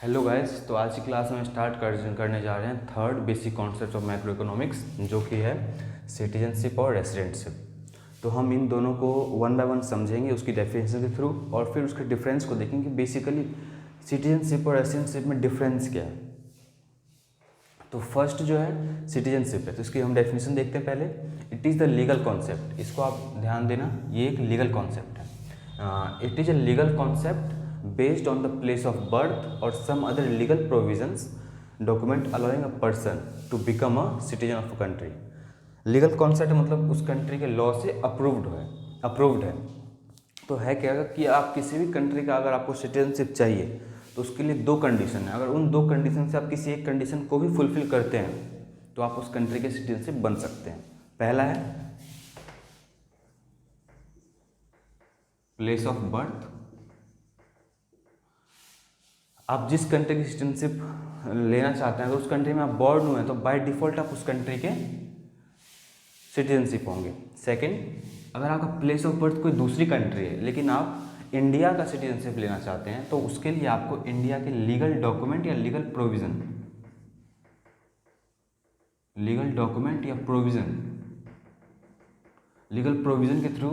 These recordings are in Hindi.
हेलो गाइस, तो आज की क्लास में स्टार्ट करने जा रहे हैं third basic concept of macro economics, जो कि है सिटीजनशिप और रेसिडेंटशिप। तो हम इन दोनों को वन बाय वन समझेंगे उसकी डेफिनेशन के थ्रू, और फिर उसके डिफरेंस को देखेंगे कि बेसिकली सिटीजनशिप और रेसिडेंटशिप में डिफरेंस क्या है। तो फर्स्ट जो है सिटीजनशिप है, तो इसकी हम डेफिनेशन देखते हैं पहले। It is the legal concept, इसको आप ध्यान देना, ये एक लीगल कॉन्सेप्ट है। It is a legal concept based on the place of birth or some other legal provisions document allowing a person to become a citizen of a country। Legal concept मतलब उस कंट्री के लॉ से अप्रूव्ड है। तो है क्या कि आप किसी भी कंट्री का अगर आपको सिटीजनशिप चाहिए तो उसके लिए दो कंडीशन है। अगर उन दो कंडीशन से आप किसी एक कंडीशन को भी फुलफिल करते हैं तो आप उस कंट्री के सिटीजनशिप बन सकते हैं। पहला है प्लेस ऑफ बर्थ। आप जिस कंट्री की सिटीजनशिप लेना चाहते हैं, अगर उस कंट्री में आप बॉर्न हुए हैं तो बाय डिफ़ॉल्ट आप उस कंट्री के सिटीजनशिप होंगे। सेकंड, अगर आपका प्लेस ऑफ बर्थ कोई दूसरी कंट्री है लेकिन आप इंडिया का सिटीजनशिप लेना चाहते हैं तो उसके लिए आपको इंडिया के लीगल डॉक्यूमेंट या लीगल प्रोविज़न के थ्रू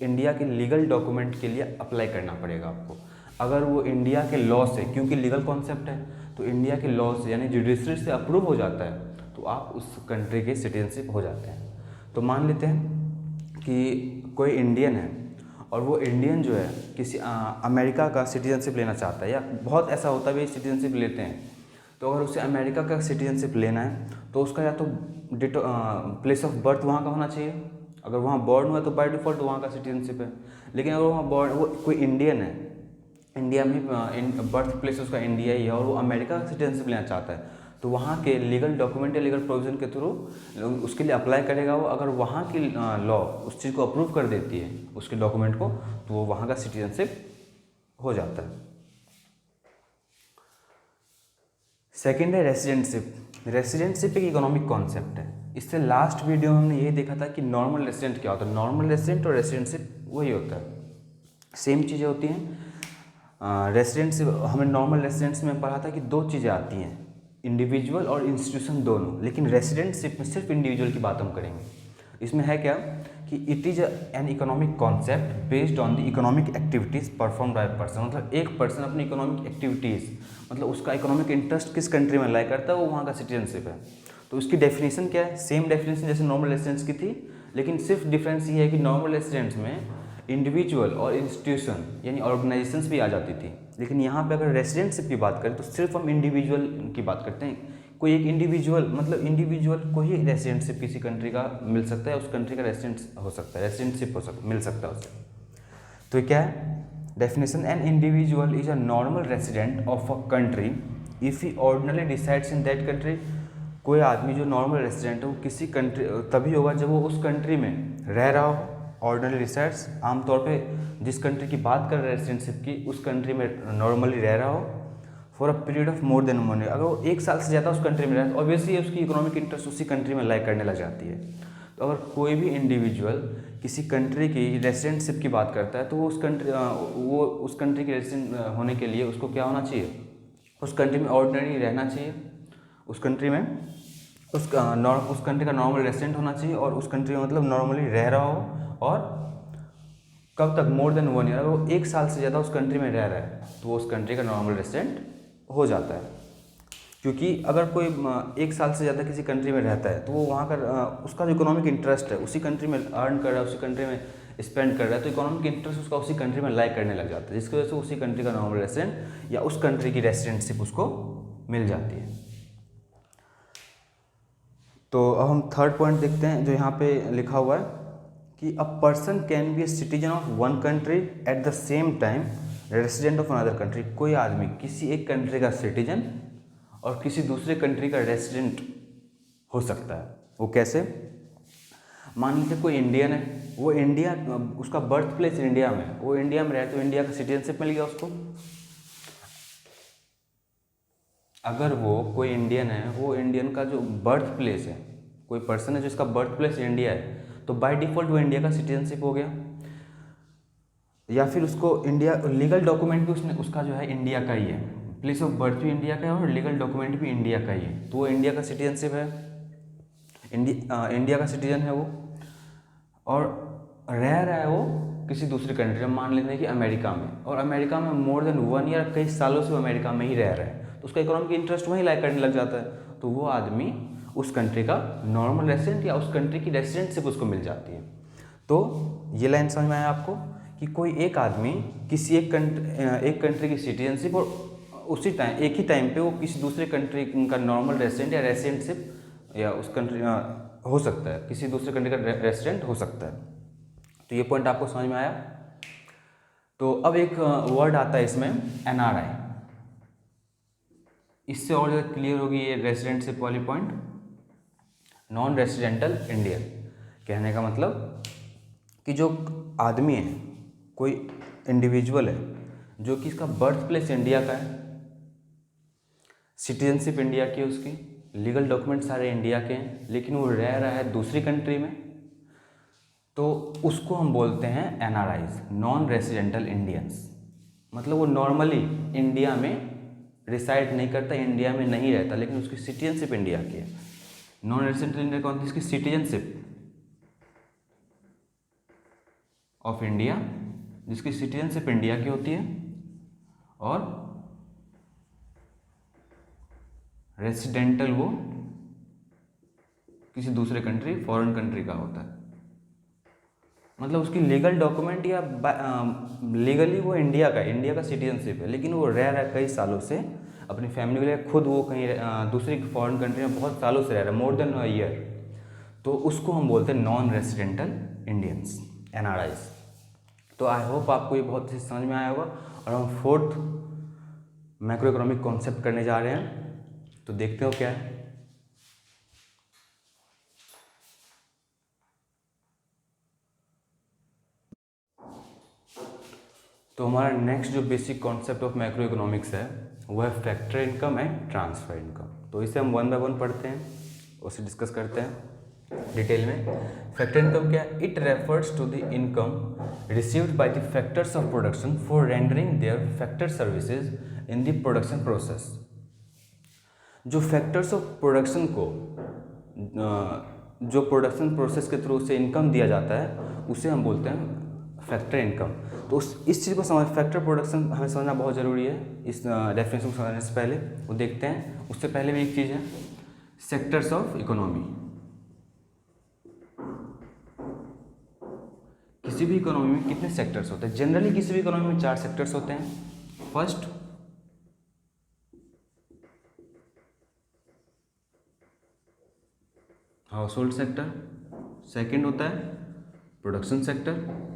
इंडिया के लीगल डॉक्यूमेंट के लिए अप्लाई करना पड़ेगा आपको। अगर वो इंडिया के लॉ से, क्योंकि लीगल कॉन्सेप्ट है तो इंडिया के लॉ से यानी जुडिशरी से अप्रूव हो जाता है तो आप उस कंट्री के सिटीजनशिप हो जाते हैं। तो मान लेते हैं कि कोई इंडियन है और वो इंडियन जो है किसी अमेरिका का सिटीजनशिप लेना चाहता है, या बहुत ऐसा होता है भी सिटीजनशिप लेते हैं। तो अगर उसे अमेरिका का सिटीजनशिप लेना है तो उसका या तो प्लेस ऑफ बर्थ वहाँ का होना चाहिए। अगर वहाँ बॉर्न हुआ तो बाय डिफ़ॉल्ट वहाँ का सिटीजनशिप है। लेकिन अगर वहाँ बॉर्न वो कोई इंडियन है, इंडिया में बर्थ प्लेस उसका इंडिया ही है और वो अमेरिका का सिटीजनशिप लेना चाहता है तो वहाँ के लीगल डॉक्यूमेंट या लीगल प्रोविज़न के थ्रू उसके लिए अप्लाई करेगा वो। अगर वहाँ की लॉ उस चीज़ को अप्रूव कर देती है उसके डॉक्यूमेंट को तो वो वहाँ का सिटीजनशिप हो जाता है। सेकेंड है रेसिडेंटशिप एक इकोनॉमिक कॉन्सेप्ट है। इससे लास्ट वीडियो में हमने ये देखा था कि नॉर्मल रेसिडेंट क्या होता है। नॉर्मल रेसिडेंट और रेसिडेंटशिप वही होता है, सेम चीज़ें होती हैं। रेसिडेंटशिप हमें नॉर्मल रेसिडेंट्स में पढ़ा था कि दो चीज़ें आती हैं, इंडिविजुअल और इंस्टीट्यूशन दोनों, लेकिन रेसिडेंटशिप में सिर्फ इंडिविजुअल की बात हम करेंगे। इसमें है क्या कि it is an economic concept based on the economic activities perform by person. मतलब एक पर्सन अपनी इकोनॉमिक एक्टिविटीज़, मतलब उसका इकोनॉमिक इंटरेस्ट किस कंट्री में लाई करता है वो वहाँ का सिटीजनशिप है। तो उसकी डेफिनेशन क्या है, सेम डेफिनेशन जैसे नॉर्मल रेसिडेंट्स की थी, लेकिन सिर्फ डिफरेंस ये है कि नॉर्मल रेसिडेंट्स में इंडिविजुअल और इंस्टीट्यूशन यानी ऑर्गेनाइजेशंस भी आ जाती थी, लेकिन यहाँ पे अगर रेसिडेंटशिप की बात करें तो सिर्फ हम इंडिविजुअल की बात करते हैं। कोई एक इंडिविजुअल, मतलब इंडिविजुअल को ही रेसिडेंटशिप किसी कंट्री का मिल सकता है, उस कंट्री का रेसिडेंट हो सकता है, रेसिडेंटशिप मिल सकता है उसे। तो क्या है definition, an individual is a normal resident of a country if he ordinarily decides in that country. कोई आदमी जो नॉर्मल रेसिडेंट है वो किसी कंट्री तभी होगा जब वो उस कंट्री में रह रहा हो। ऑर्डिनरी रिसाइड्स आमतौर पे जिस कंट्री की बात कर रहे हैं रेसिडेंटशिप की, उस कंट्री में नॉर्मली रह रहा हो for a period of more than 1 year. अगर वो 1 साल से ज़्यादा उस कंट्री में रहा है तो ऑब्वियसली उसकी इकोनॉमिक इंटरेस्ट उसी कंट्री में लाई करने लग जाती है। तो अगर कोई भी इंडिविजुअल किसी कंट्री की रेसिडेंटशिप की बात करता है तो वो उस कंट्री के रेसिडेंट होने के लिए उसको क्या होना चाहिए, उस कंट्री में ऑर्डिनरी रहना चाहिए, उस कंट्री में उस कंट्री का नॉर्मल रेसिडेंट होना चाहिए, और उस कंट्री में मतलब नॉर्मली रह रहा हो। और कब तक, मोर देन 1 ईयर। अगर वो 1 साल से ज़्यादा उस कंट्री में रह रहा है तो वो उस कंट्री का नॉर्मल रेसिडेंट हो जाता है। क्योंकि अगर कोई 1 साल से ज़्यादा किसी कंट्री में रहता है तो वो वहाँ का उसका जो इकोनॉमिक इंटरेस्ट है उसी कंट्री में अर्न कर रहा है, उसी कंट्री में स्पेंड कर रहा है, तो इकोनॉमिक इंटरेस्ट उसका उसी कंट्री में लाई करने लग जाता है, जिसकी वजह से उसी कंट्री का नॉर्मल रेसिडेंट या उस कंट्री की रेसिडेंटशिप उसको मिल जाती है। तो अब हम थर्ड पॉइंट देखते हैं जो यहाँ पे लिखा हुआ है कि a person can be a citizen of one country at the same time resident of another country. कोई आदमी किसी एक कंट्री का सिटीजन और किसी दूसरे कंट्री का रेसिडेंट हो सकता है। वो कैसे, मान लीजिए कोई इंडियन है, वो इंडिया, उसका बर्थ प्लेस इंडिया में है, वो इंडिया में रहे तो इंडिया का सिटीजनशिप मिल गया उसको। अगर वो कोई इंडियन है, वो इंडियन का जो बर्थ प्लेस है, कोई पर्सन है जिसका बर्थ प्लेस इंडिया है, तो बाय डिफ़ॉल्ट वो इंडिया का सिटीजनशिप हो गया। या फिर उसको इंडिया लीगल डॉक्यूमेंट भी उसका जो है इंडिया का ही है, प्लेस ऑफ बर्थ भी इंडिया का है और लीगल डॉक्यूमेंट भी इंडिया का ही है, तो वो इंडिया का सिटीजनशिप है, इंडिया का सिटीजन है वो, और रह रहा है वो किसी दूसरी कंट्री में, मान लेते हैं कि अमेरिका में, और अमेरिका में मोर देन 1 ईयर, कई सालों से वो अमेरिका में ही रह रहा है, तो उसका इकोनॉमिक इंटरेस्ट वहीं लाई करने लग जाता है, तो वो आदमी उस कंट्री का नॉर्मल रेसिडेंट या उस कंट्री की रेसिडेंटशिप उसको मिल जाती है। तो ये लाइन समझ में आया आपको कि कोई एक आदमी किसी एक कंट्री की सिटीजनशिप और उसी टाइम एक ही टाइम पे वो किसी दूसरे कंट्री का नॉर्मल रेसिडेंट या रेसिडेंटशिप या उस कंट्री हो सकता है, किसी दूसरे कंट्री का रेसिडेंट हो सकता है। तो ये पॉइंट आपको समझ में आया। तो अब एक वर्ड आता है इसमें NRI, इससे और ज़्यादा क्लियर होगी ये रेसिडेंटशिप वाली पॉइंट। नॉन रेसिडेंटल इंडियन, कहने का मतलब कि जो आदमी है, कोई इंडिविजुअल है जो कि इसका बर्थ प्लेस इंडिया का है, सिटीजनशिप इंडिया की है उसकी, लीगल डॉक्यूमेंट सारे इंडिया के हैं, लेकिन वो रह रहा है दूसरी कंट्री में, तो उसको हम बोलते हैं NRIs, नॉन रेसिडेंटल इंडियंस। मतलब वो नॉर्मली इंडिया में रिसाइड नहीं करता, इंडिया में नहीं रहता, लेकिन उसकी सिटीजनशिप इंडिया की है। नॉन रेसिडेंटल इंडिया कौन सी, इसकी सिटीजनशिप ऑफ इंडिया, जिसकी सिटीजनशिप इंडिया की होती है, और रेसिडेंटल वो किसी दूसरे कंट्री, फॉरेन कंट्री का होता है। मतलब उसकी लीगल डॉक्यूमेंट या लीगली वो इंडिया का सिटीजनशिप है, लेकिन वो रह रहा है कई सालों से अपनी फैमिली के लिए, खुद वो कहीं दूसरी फॉरेन कंट्री में बहुत सालों से रह रहा है, मोर देन अ ईयर, तो उसको हम बोलते हैं नॉन रेसिडेंटल इंडियंस, NRIs। तो आई होप आपको ये बहुत अच्छे समझ में आया होगा, और हम 4th मैक्रो इकोनॉमिक कॉन्सेप्ट करने जा रहे हैं, तो देखते हो क्या है। तो हमारा नेक्स्ट जो basic concept of macro economics है वो है factor income and transfer income. तो इसे हम 1 बाय 1 पढ़ते हैं, उसे डिस्कस करते हैं डिटेल में। फैक्टर इनकम क्या है? It refers to the income received by the factors of production for rendering their factor services in the production process. जो फैक्टर्स ऑफ प्रोडक्शन को जो प्रोडक्शन प्रोसेस के थ्रू से इनकम दिया जाता है उसे हम बोलते हैं फैक्टर इनकम। तो इस चीज़ को समझ, फैक्टर प्रोडक्शन हमें समझना बहुत ज़रूरी है। इस डेफिनेशन को समझने से पहले वो देखते हैं, उससे पहले भी एक चीज़ है, सेक्टर्स ऑफ इकोनॉमी। किसी भी इकोनॉमी में कितने सेक्टर्स होते हैं? जनरली किसी भी इकोनॉमी में 4 सेक्टर्स होते हैं। First, house hold sector. Second होता है प्रोडक्शन सेक्टर।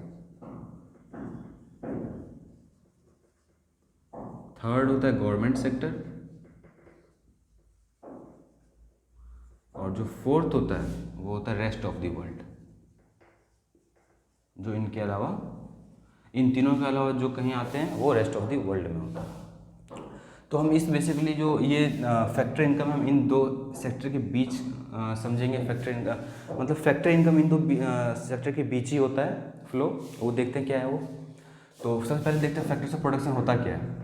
थर्ड होता है गवर्नमेंट सेक्टर। और जो फोर्थ होता है वो होता है रेस्ट ऑफ द वर्ल्ड। जो इनके अलावा, इन तीनों के अलावा जो कहीं आते हैं वो रेस्ट ऑफ द वर्ल्ड में होता है। तो हम इस बेसिकली जो ये फैक्टर इनकम हम इन 2 सेक्टर के बीच समझेंगे। फैक्टर इनकम मतलब फैक्टर इनकम इन 2 सेक्टर के बीच ही होता है फ्लो। वो देखते हैं क्या है वो। तो सबसे पहले देखते हैं फैक्टर्स ऑफ प्रोडक्शन होता क्या है।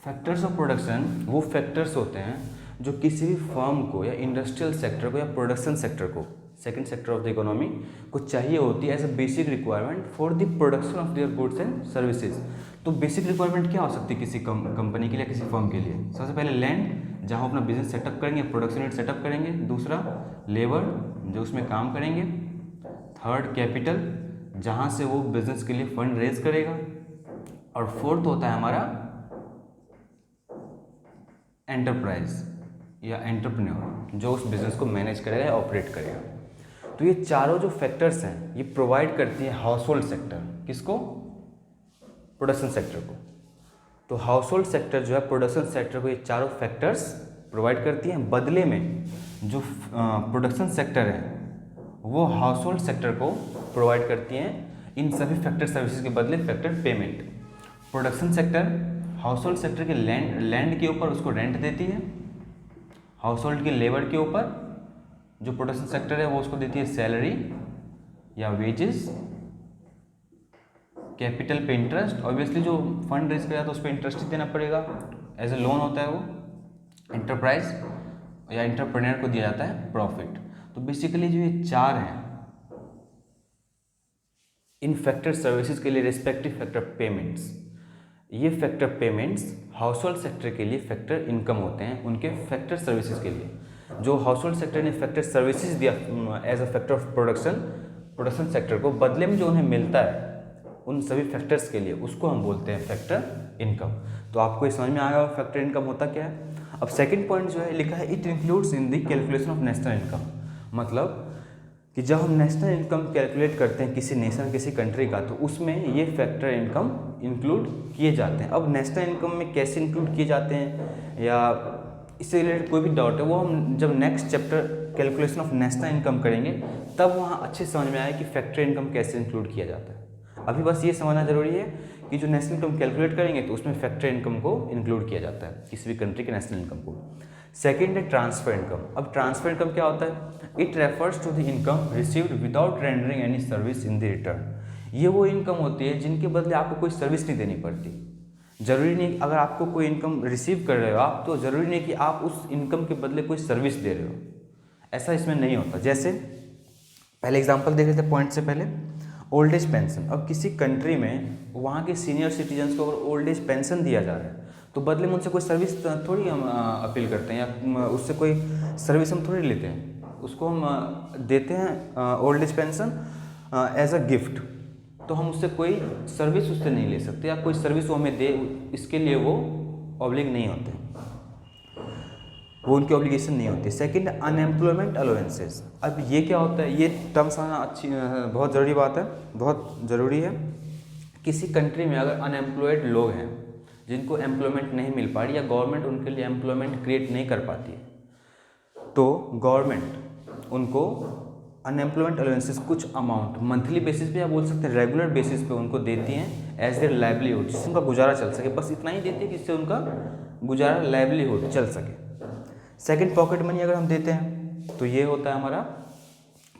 फैक्टर्स ऑफ प्रोडक्शन वो फैक्टर्स होते हैं जो किसी भी फर्म को या इंडस्ट्रियल सेक्टर को या प्रोडक्शन सेक्टर को, second sector of the economy को चाहिए होती है as a basic requirement for the production of their goods and services. तो बेसिक रिक्वायरमेंट क्या हो सकती है किसी कंपनी के लिए, किसी फर्म के लिए? सबसे पहले लैंड, जहाँ अपना बिजनेस सेटअप करेंगे, प्रोडक्शन यूनिट सेटअप करेंगे। दूसरा लेबर, जो उसमें काम करेंगे। थर्ड कैपिटल, जहाँ से वो बिजनेस के लिए फंड रेज करेगा। और फोर्थ होता है हमारा एंटरप्राइज या एंटरप्रेन्योर, जो उस बिजनेस को मैनेज करेगा या ऑपरेट करेगा। तो ये चारों जो फैक्टर्स हैं ये प्रोवाइड करती है हाउस होल्ड सेक्टर। किसको? प्रोडक्शन सेक्टर को। तो हाउस होल्ड सेक्टर जो है प्रोडक्शन सेक्टर को ये चारों फैक्टर्स प्रोवाइड करती हैं। बदले में जो प्रोडक्शन सेक्टर है वो हाउस होल्ड सेक्टर को प्रोवाइड करती हैं इन सभी फैक्टर सर्विसेज के बदले factor payment. Production sector house hold sector के लैंड के ऊपर उसको रेंट देती है। हाउस होल्ड के लेबर के ऊपर जो प्रोडक्शन सेक्टर है वो उसको देती है सैलरी या वेजेस। कैपिटल पे इंटरेस्ट, ऑब्वियसली जो फंड रेज किया तो उस पर इंटरेस्ट ही देना पड़ेगा, एज ए लोन होता है वो। एंटरप्राइज या एंटरप्रेन्योर को दिया जाता है प्रॉफिट। तो बेसिकली जो ये चार हैं इन फैक्टर सर्विसेज के लिए रिस्पेक्टिव फैक्टर पेमेंट्स, ये factor payments house hold sector के लिए फैक्टर इनकम होते हैं, उनके फैक्टर सर्विसेज के लिए। जो हाउस होल्ड सेक्टर ने फैक्टर सर्विसेज दिया as a factor of production sector को, बदले में जो उन्हें मिलता है उन सभी फैक्टर्स के लिए, उसको हम बोलते हैं फैक्टर इनकम। तो आपको ये समझ में आया फैक्टर इनकम होता क्या है। अब सेकंड पॉइंट जो है लिखा है it includes in the calculation of national income, मतलब कि जब हम नेशनल इनकम कैलकुलेट करते हैं किसी नेशन किसी कंट्री का, तो उसमें ये फैक्टर इनकम इंक्लूड किए जाते हैं। अब नेशनल इनकम में कैसे इंक्लूड किए जाते हैं या इससे रिलेटेड कोई भी डाउट है वो हम जब next chapter calculation of national income करेंगे तब वहाँ अच्छे समझ में आए कि फैक्टर इनकम कैसे इंक्लूड किया जाता है। अभी बस ये समझना जरूरी है कि जो नेशनल इनकम कैलकुलेट करेंगे तो उसमें फैक्टर इनकम को इंक्लूड किया जाता है, किसी भी कंट्री के नेशनल इनकम को। सेकेंड है ट्रांसफर इनकम। अब ट्रांसफर इनकम क्या होता है? It refers to the income received without rendering any service in the return. ये वो इनकम होती है जिनके बदले आपको कोई सर्विस नहीं देनी पड़ती। जरूरी नहीं अगर आपको कोई इनकम रिसीव कर रहे हो आप, तो जरूरी नहीं कि आप उस इनकम के बदले कोई सर्विस दे रहे हो, ऐसा इसमें नहीं होता। जैसे पहले एग्जांपल देख रहे थे पॉइंट से पहले, ओल्ड एज पेंशन। अब किसी कंट्री में वहाँ के सीनियर सिटीजन्स को अगर ओल्ड एज पेंशन दिया जा रहा है तो बदले में उनसे कोई सर्विस थोड़ी हम अपील करते हैं या उससे कोई सर्विस हम थोड़ी लेते हैं, उसको हम देते हैं old age pension as a gift. तो हम उससे कोई सर्विस उससे नहीं ले सकते या कोई सर्विस वो हमें दे, इसके लिए वो ऑब्लिग नहीं होते, वो उनकी ऑब्लिगेशन नहीं होती। Second, unemployment allowances. अब ये क्या होता है? ये टर्म्स आना अच्छी बहुत ज़रूरी बात है, बहुत ज़रूरी है। किसी कंट्री में अगर अनएम्प्लॉयड लोग हैं जिनको एम्प्लॉयमेंट नहीं मिल पा रही या गवर्नमेंट उनके लिए एम्प्लॉयमेंट क्रिएट नहीं कर पाती है, तो गवर्नमेंट उनको अनएम्प्लॉयमेंट अलाउंसेस कुछ अमाउंट मंथली बेसिस पे या बोल सकते हैं रेगुलर बेसिस पे उनको देती हैं एज देयर लाइवलीहुड, जिससे उनका गुजारा चल सके। बस इतना ही देती है कि जिससे उनका गुजारा लाइवलीहुड चल सके। सेकंड, पॉकेट मनी अगर हम देते हैं तो ये होता है हमारा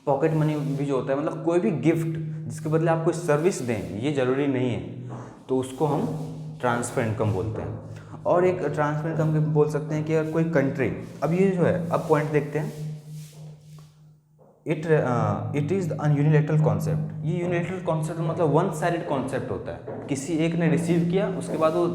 पॉकेट मनी भी जो होता है, मतलब कोई भी गिफ्ट जिसके बदले आप कोई सर्विस दें, ये ज़रूरी नहीं है, तो उसको हम ट्रांसफर इनकम बोलते हैं। और एक ट्रांसफर इनकम बोल सकते हैं कि अगर कोई कंट्री, अब ये जो है अब पॉइंट देखते हैं, it is the unilateral concept. ये यूनिलैटरल कॉन्सेप्ट मतलब वन साइडेड कॉन्सेप्ट होता है, किसी एक ने रिसीव किया उसके बाद वो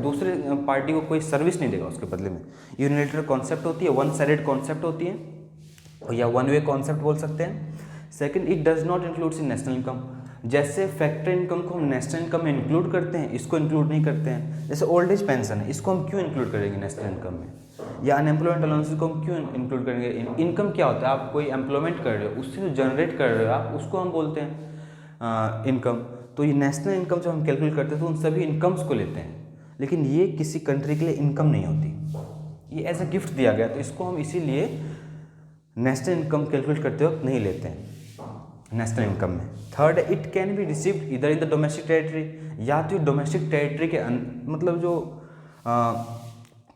दूसरे पार्टी को कोई सर्विस नहीं देगा उसके बदले में। यूनिलैटरल कॉन्सेप्ट होती है, वन साइडेड कॉन्सेप्ट होती है या वन वे कॉन्सेप्ट बोल सकते हैं। Second, it does not includes in national income. जैसे फैक्टर इनकम को हम नेशनल इनकम में इंक्लूड करते हैं, इसको इंक्लूड नहीं करते हैं। जैसे ओल्ड एज पेंशन है, इसको हम क्यों इंक्लूड करेंगे नेशनल इनकम में, या अनएम्प्लॉयमेंट अलाउंसेस को हम क्यों इंक्लूड करेंगे। इनकम क्या होता है? आप कोई एम्प्लॉयमेंट कर रहे हो, उससे जो जनरेट कर रहे हो आप, उसको हम बोलते हैं इनकम। तो ये नेशनल इनकम जब हम कैलकुलेट करते हैं तो उन सभी इनकम्स को लेते हैं, लेकिन ये किसी कंट्री के लिए इनकम नहीं होती, ये एज अ गिफ्ट दिया गया, तो इसको हम इसीलिए नेशनल इनकम कैलकुलेट करते वक्त नहीं लेते हैं नेशनल इनकम में। Third, it can be received इधर इन द डोमेस्टिक टेरिटरी, या तो डोमेस्टिक टेरिटरी के मतलब जो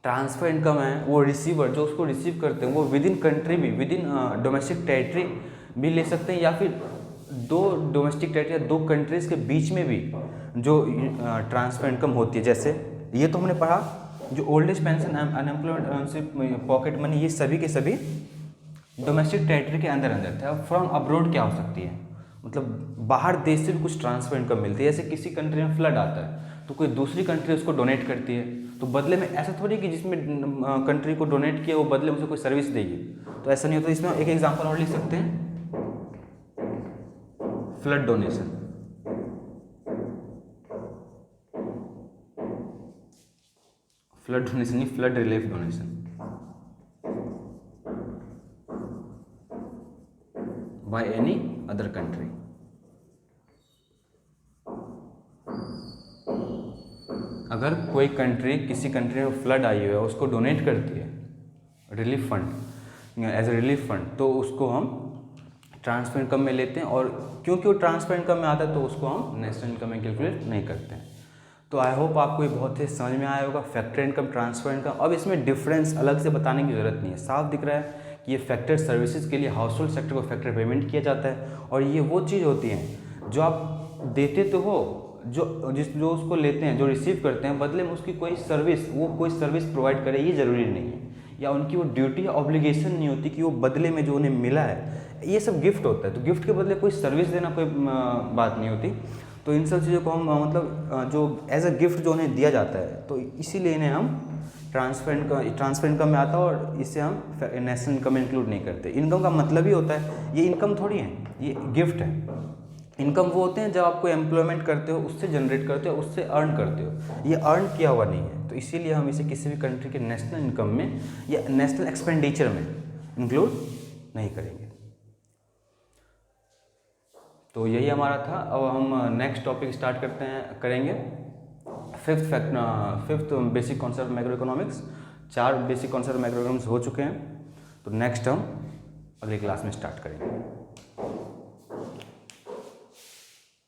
ट्रांसफर इनकम है वो रिसीवर जो उसको रिसीव करते हैं वो विद इन कंट्री भी, विद इन डोमेस्टिक टेरिटरी भी ले सकते हैं, या फिर दो डोमेस्टिक टेरिटरी या दो कंट्रीज़ के बीच में भी जो ट्रांसफर इनकम होती है। जैसे ये तो हमने पढ़ा, जो old age pension, unemployment, pocket money, ये सभी के सभी डोमेस्टिक टेरिटरी के अंदर थे। अब फ्रॉम अब्रोड क्या हो सकती है? मतलब बाहर देश से भी कुछ ट्रांसफर इनकम मिलती है। जैसे किसी कंट्री में फ्लड आता है तो कोई दूसरी कंट्री उसको डोनेट करती है, तो बदले में ऐसा थोड़ी कि जिसमें कंट्री को डोनेट किया वो बदले में उसे कोई सर्विस देगी, तो ऐसा नहीं होता। इसमें एक एग्जांपल और लिख सकते हैं, फ्लड डोनेशन। फ्लड डोनेशन नहीं, flood relief donation by any other country. अगर कोई कंट्री किसी कंट्री में फ्लड आई हुई है उसको डोनेट करती है relief fund, as a relief fund, तो उसको हम ट्रांसफर इनकम में लेते हैं। और क्योंकि वो ट्रांसफर इनकम में आता है तो उसको हम नेशनल इनकम में कैलकुलेट नहीं करते हैं। तो आई होप आपको ये बहुत ही समझ में आया होगा फैक्टर इनकम, ट्रांसफर इनकम। अब इसमें डिफरेंस अलग से बताने की ज़रूरत नहीं है, साफ दिख रहा है कि ये फैक्टर सर्विसेज के लिए हाउस होल्ड सेक्टर को फैक्टर पेमेंट किया जाता है, और ये वो चीज़ होती है जो आप देते तो हो जो उसको लेते हैं, जो रिसीव करते हैं, बदले में उसकी कोई सर्विस प्रोवाइड करे, ये ज़रूरी नहीं है, या उनकी वो ड्यूटी या ऑब्लिगेशन नहीं होती कि वो बदले में जो उन्हें मिला है, ये सब गिफ्ट होता है। तो गिफ्ट के बदले कोई सर्विस देना कोई बात नहीं होती। तो इन सब चीज़ों को हम मतलब जो एज अ गिफ्ट जो उन्हें दिया जाता है, तो इसीलिए इन्हें हम ट्रांसफर इनकम में आता है, और इसे हम नेशनल इनकम में इंक्लूड नहीं करते। इनकम का मतलब ही होता है, ये इनकम थोड़ी है, ये गिफ्ट है। इनकम वो होते हैं जब आप कोई एम्प्लॉयमेंट करते हो, उससे जनरेट करते हो, उससे अर्न करते हो, ये अर्न किया हुआ नहीं है। तो इसीलिए हम इसे किसी भी कंट्री के नेशनल इनकम में या नेशनल एक्सपेंडिचर में इंक्लूड नहीं करेंगे। तो यही हमारा था। अब हम नेक्स्ट टॉपिक स्टार्ट करेंगे। Fifth basic concept macro economics. 4 basic concept macro economics हो चुके हैं, तो नेक्स्ट हम अगली क्लास में स्टार्ट करेंगे।